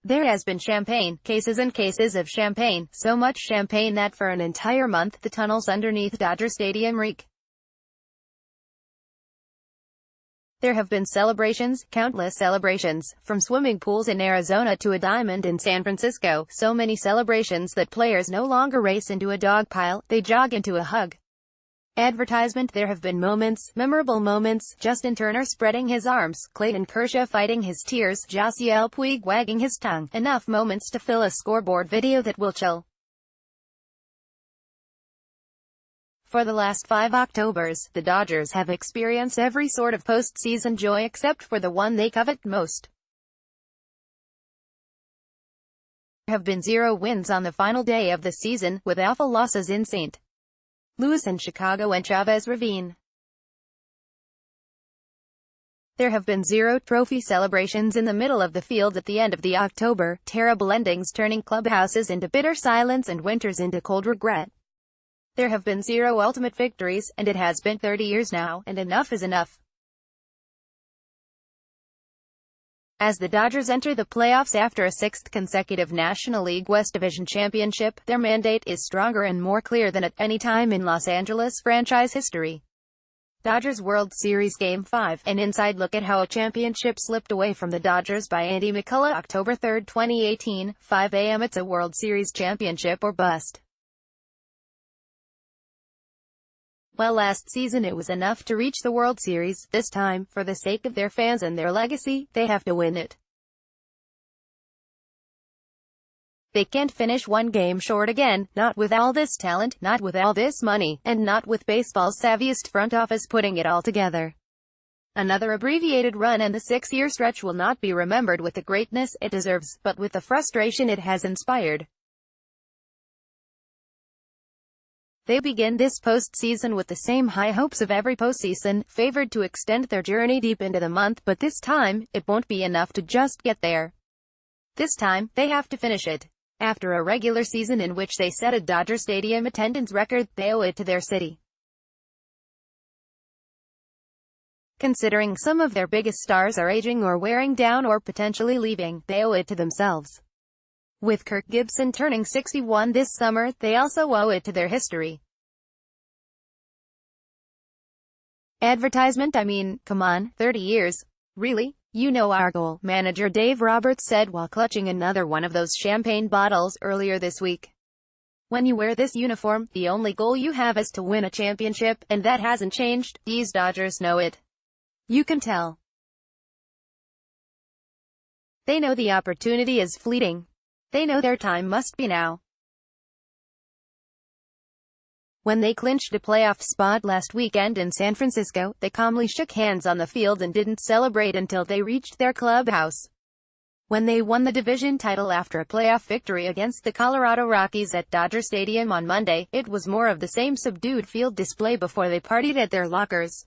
There has been champagne, cases and cases of champagne, so much champagne that for an entire month the tunnels underneath Dodger Stadium reek. There have been celebrations, countless celebrations, from swimming pools in Arizona to a diamond in San Francisco, so many celebrations that players no longer race into a dog pile, they jog into a hug. Advertisement. There have been moments, memorable moments, Justin Turner spreading his arms, Clayton Kershaw fighting his tears, Yasiel Puig wagging his tongue, enough moments to fill a scoreboard video that will chill. For the last 5 Octobers, the Dodgers have experienced every sort of postseason joy except for the one they covet most. There have been 0 wins on the final day of the season, with awful losses in St. Louis and Chicago and Chavez Ravine. There have been 0 trophy celebrations in the middle of the field at the end of the October, terrible endings turning clubhouses into bitter silence and winters into cold regret. There have been 0 ultimate victories, and it has been 30 years now, and enough is enough. As the Dodgers enter the playoffs after a 6th consecutive National League West Division championship, their mandate is stronger and more clear than at any time in Los Angeles franchise history. Dodgers World Series Game 5, an inside look at how a championship slipped away from the Dodgers by Andy McCullough, October 3, 2018, 5 a.m. It's a World Series championship or bust. Well, last season it was enough to reach the World Series. This time, for the sake of their fans and their legacy, they have to win it. They can't finish one game short again, not with all this talent, not with all this money, and not with baseball's savviest front office putting it all together. Another abbreviated run and the 6-year stretch will not be remembered with the greatness it deserves, but with the frustration it has inspired. They begin this postseason with the same high hopes of every postseason, favored to extend their journey deep into the month, but this time, it won't be enough to just get there. This time, they have to finish it. After a regular season in which they set a Dodger Stadium attendance record, they owe it to their city. Considering some of their biggest stars are aging or wearing down or potentially leaving, they owe it to themselves. With Kirk Gibson turning 61 this summer, they also owe it to their history. Advertisement. I mean, come on, 30 years. Really? You know our goal, manager Dave Roberts said while clutching another one of those champagne bottles earlier this week. When you wear this uniform, the only goal you have is to win a championship, and that hasn't changed. These Dodgers know it. You can tell. They know the opportunity is fleeting. They know their time must be now. When they clinched a playoff spot last weekend in San Francisco, they calmly shook hands on the field and didn't celebrate until they reached their clubhouse. When they won the division title after a playoff victory against the Colorado Rockies at Dodger Stadium on Monday, it was more of the same subdued field display before they partied at their lockers.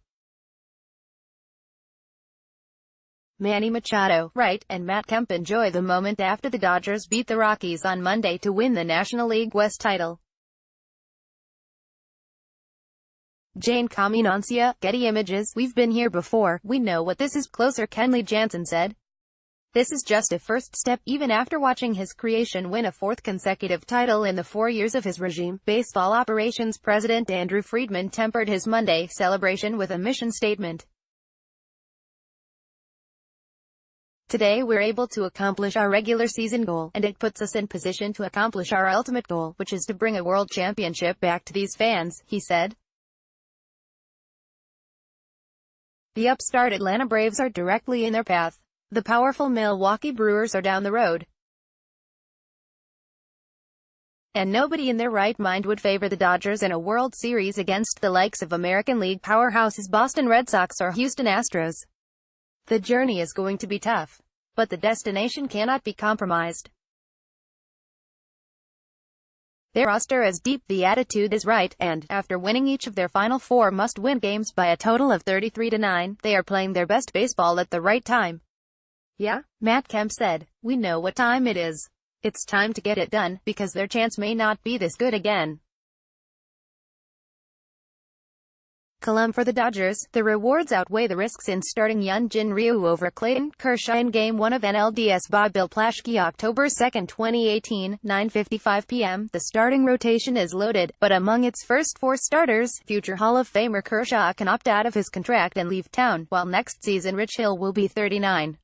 Manny Machado, Wright, and Matt Kemp enjoy the moment after the Dodgers beat the Rockies on Monday to win the National League West title. Jane Cominancia, Getty Images. We've been here before, we know what this is. Closer Kenley Jansen said. This is just a first step. Even after watching his creation win a 4th consecutive title in the 4 years of his regime, baseball operations president Andrew Friedman tempered his Monday celebration with a mission statement. Today we're able to accomplish our regular season goal, and it puts us in position to accomplish our ultimate goal, which is to bring a world championship back to these fans, he said. The upstart Atlanta Braves are directly in their path. The powerful Milwaukee Brewers are down the road. And nobody in their right mind would favor the Dodgers in a World Series against the likes of American League powerhouses Boston Red Sox or Houston Astros. The journey is going to be tough, but the destination cannot be compromised. Their roster is deep, the attitude is right, and, after winning each of their final 4 must-win games by a total of 33-9, they are playing their best baseball at the right time. Yeah, Matt Kemp said, we know what time it is. It's time to get it done, because their chance may not be this good again. Column for the Dodgers, the rewards outweigh the risks in starting Hyun-Jin Ryu over Clayton Kershaw in Game 1 of NLDS by Bill Plaschke October 2, 2018, 9:55 p.m. The starting rotation is loaded, but among its first four starters, future Hall of Famer Kershaw can opt out of his contract and leave town, while next season Rich Hill will be 39.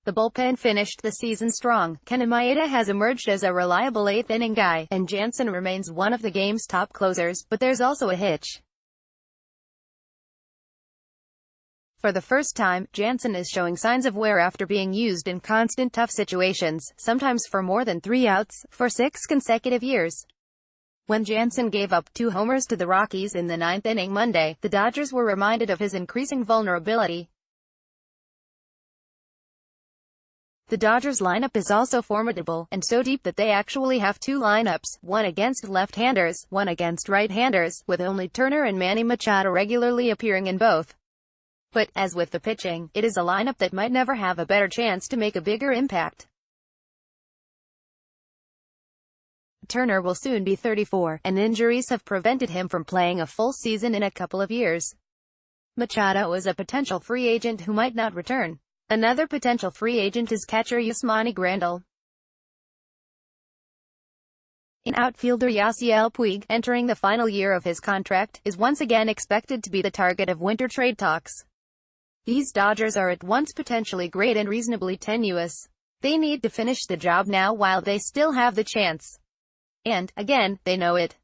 The bullpen finished the season strong. Kenta Maeda has emerged as a reliable eighth-inning guy, and Jansen remains one of the game's top closers, but there's also a hitch. For the first time, Jansen is showing signs of wear after being used in constant tough situations, sometimes for more than 3 outs, for 6 consecutive years. When Jansen gave up 2 homers to the Rockies in the 9th inning Monday, the Dodgers were reminded of his increasing vulnerability. The Dodgers lineup is also formidable, and so deep that they actually have 2 lineups, one against left-handers, one against right-handers, with only Turner and Manny Machado regularly appearing in both. But, as with the pitching, it is a lineup that might never have a better chance to make a bigger impact. Turner will soon be 34, and injuries have prevented him from playing a full season in a couple of years. Machado is a potential free agent who might not return. Another potential free agent is catcher Yasmani Grandal. In outfielder Yasiel Puig, entering the final year of his contract, is once again expected to be the target of winter trade talks. These Dodgers are at once potentially great and reasonably tenuous. They need to finish the job now while they still have the chance. And, again, they know it.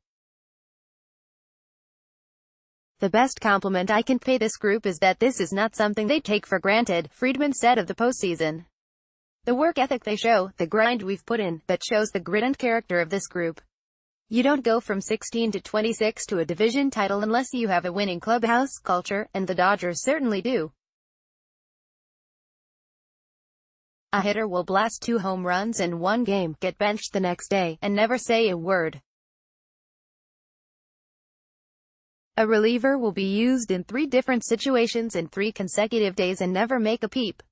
The best compliment I can pay this group is that this is not something they take for granted, Friedman said of the postseason. The work ethic they show, the grind we've put in, that shows the grit and character of this group. You don't go from 16 to 26 to a division title unless you have a winning clubhouse culture, and the Dodgers certainly do. A hitter will blast 2 home runs in one game, get benched the next day, and never say a word. A reliever will be used in 3 different situations in 3 consecutive days and never make a peep.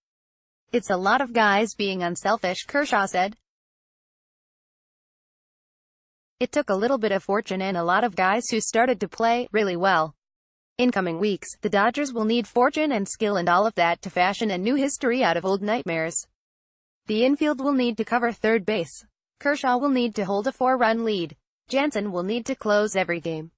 It's a lot of guys being unselfish, Kershaw said. It took a little bit of fortune and a lot of guys who started to play really well. In coming weeks, the Dodgers will need fortune and skill and all of that to fashion a new history out of old nightmares. The infield will need to cover third base. Kershaw will need to hold a 4-run lead. Jansen will need to close every game.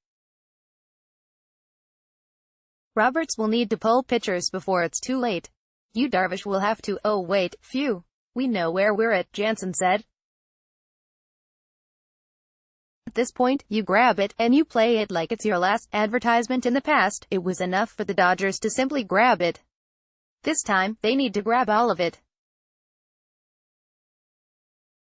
Roberts will need to pull pitchers before it's too late. Yu Darvish will have to, oh wait, phew. We know where we're at, Jansen said. At this point, you grab it, and you play it like it's your last. Advertisement in the past, it was enough for the Dodgers to simply grab it. This time, they need to grab all of it.